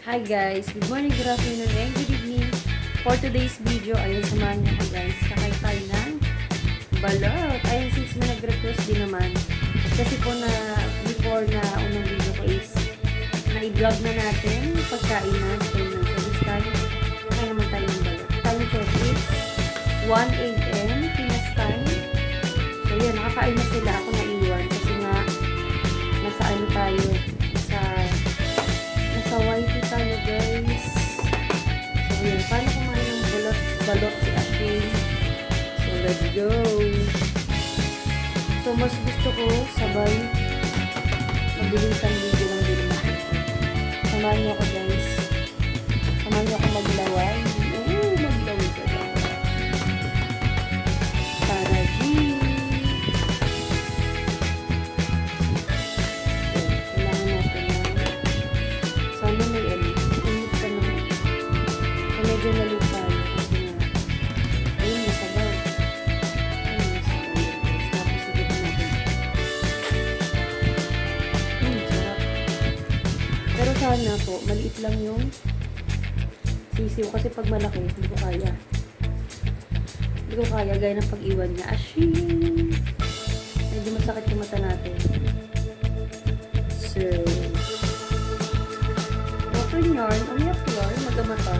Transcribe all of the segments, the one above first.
Hi guys! Good morning, good afternoon, and good evening. For today's video, ayun, samahan niyo ko guys. Kakain tayo ng balot. Ayun, since may nag-request din naman. Kasi po na, before na unang video ko is, na-vlog na natin pagkain na. So this time, kakain naman tayo ng balot. Time check is 1 a.m. Pinas time. So yun, nakakain na sila. Ako naiwan kasi nga, nasa ano tayo, sa YT tayo guys. So yun, paano kumain ng balot si Ate? So let's go. So mas gusto ko sabay mabilisan video lang din natin. Samahan niyo ako guys. Samahan niyo ako maglaway. Maglaway ka lang. Para G. Medyo nalupay kasi nga ayun, masabaw. Tapos sigit natin. Sarap. Pero sana po, maliit lang yung sisiw kasi pag malaki, hindi ko kaya. Hindi ko kaya, gaya ng pag-iwan niya. Ashing! Medyo masakit yung mata natin. So, water yarn, umiyak yarn, magamata.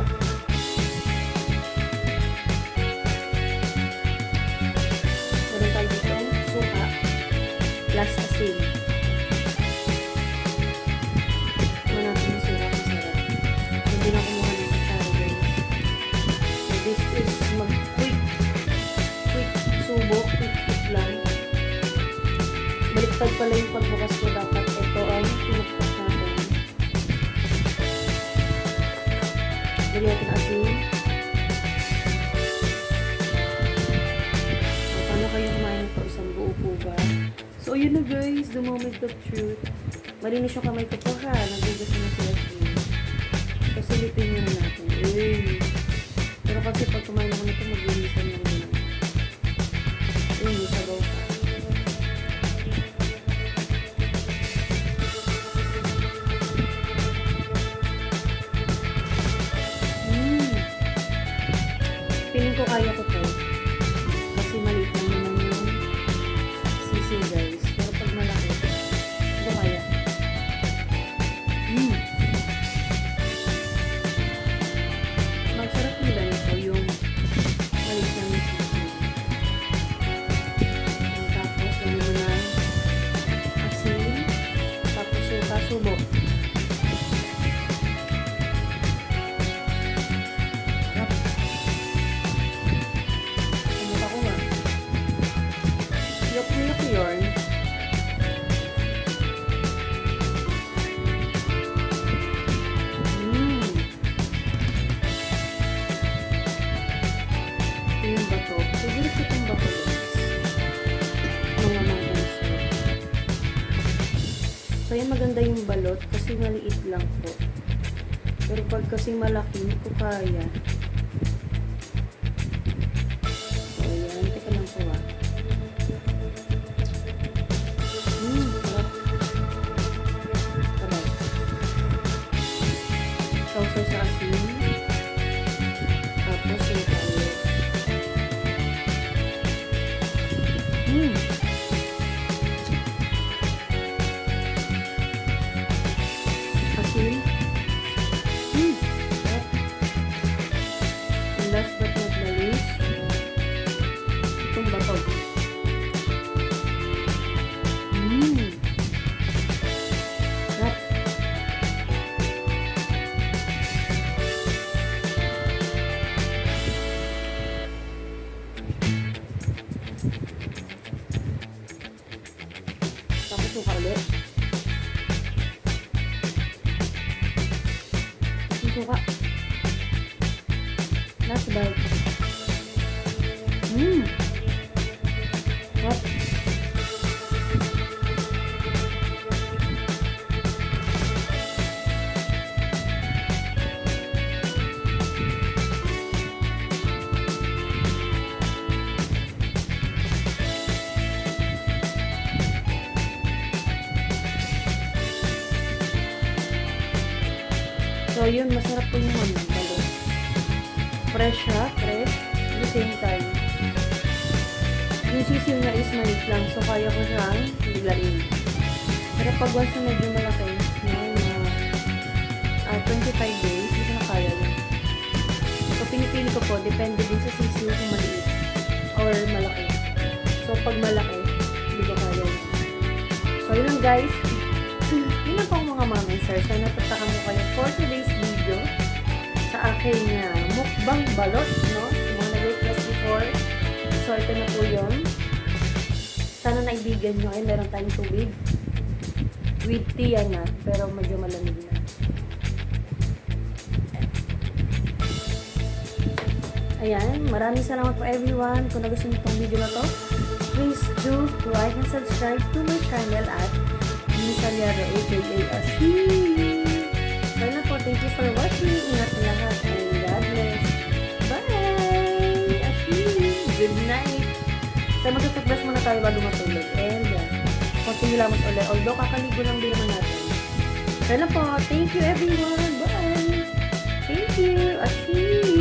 Plus asin. Wala akong masarap. Hindi na kumuha ng kutsara guys. So this is quick subo, quick lang. Baliktad pala yung pagbukas ko dapat. Ito ang pinakpak natin. Lagyan natin asin. So, paano kayo kumain ito? Isang buo po ba? So, yun na guys, the moment of truth. Malinis yung kamay ko po ha. Nagugas na sila yun. So, silipin nyo na natin. Pero kasi pag kumain ako nito, maglinisan lang din. Yung sabaw pa. Piling ko kaya ko to. Kasi maliit lang naman yung sisi guys. Pero pag malaki, ito kaya. Magsarap nila nito yung maliit lang yung sisi. Tapos, lagyan mo na asin. Tapos, subo. Yok yarn. Ito yung bato. Siguro ito yung bato guys. Mga manganso. So yan, maganda yung balot kasi maliit lang po. Pero pag kasi malaki, hindi ko kaya. So yan, teka lang po ah. Sausaw sa asin. Tapos yung tayo. Asin. And last but not the least, itong bato. Sarap. Tapos yung ulit. Yung suka. Last bite. What? So, So, yun, masarap po yung balot. Fresh siya, fresh. At the same time, yung sisiw niya is maliit lang. So, kaya ko siyang biglain. Pero pag once na medyo malaki, na 25 days, hindi ko na kaya yun. So, pinipili ko po, depende din sa sisiw kung maliit or malaki. So, pag malaki, hindi ko kaya yun. So, yun lang guys. Yun lang po mga mami, sir. Sana natatakan mo kayo for today's video sa aking mukbang balot, no? Yung mga nag-request before. So, ito na po yun. Sana naibigan nyo ay meron tayong tubig. With tea yan na, pero medyo malamig na. Ayan, maraming salamat po everyone. Kung nagustuhan niyo itong video na to, please do like and subscribe to my channel at Misalyaro aka Ashi. Kaya na po, thank you for watching. Ingat na lahat and God bless. Bye! Ashi! Good night! So, magtutugdas muna tayo bago matulog. And, continue lang mas ulit. Although, kakaligo lang din naman natin. Kaya na po, thank you everyone. Bye! Thank you! Ashi!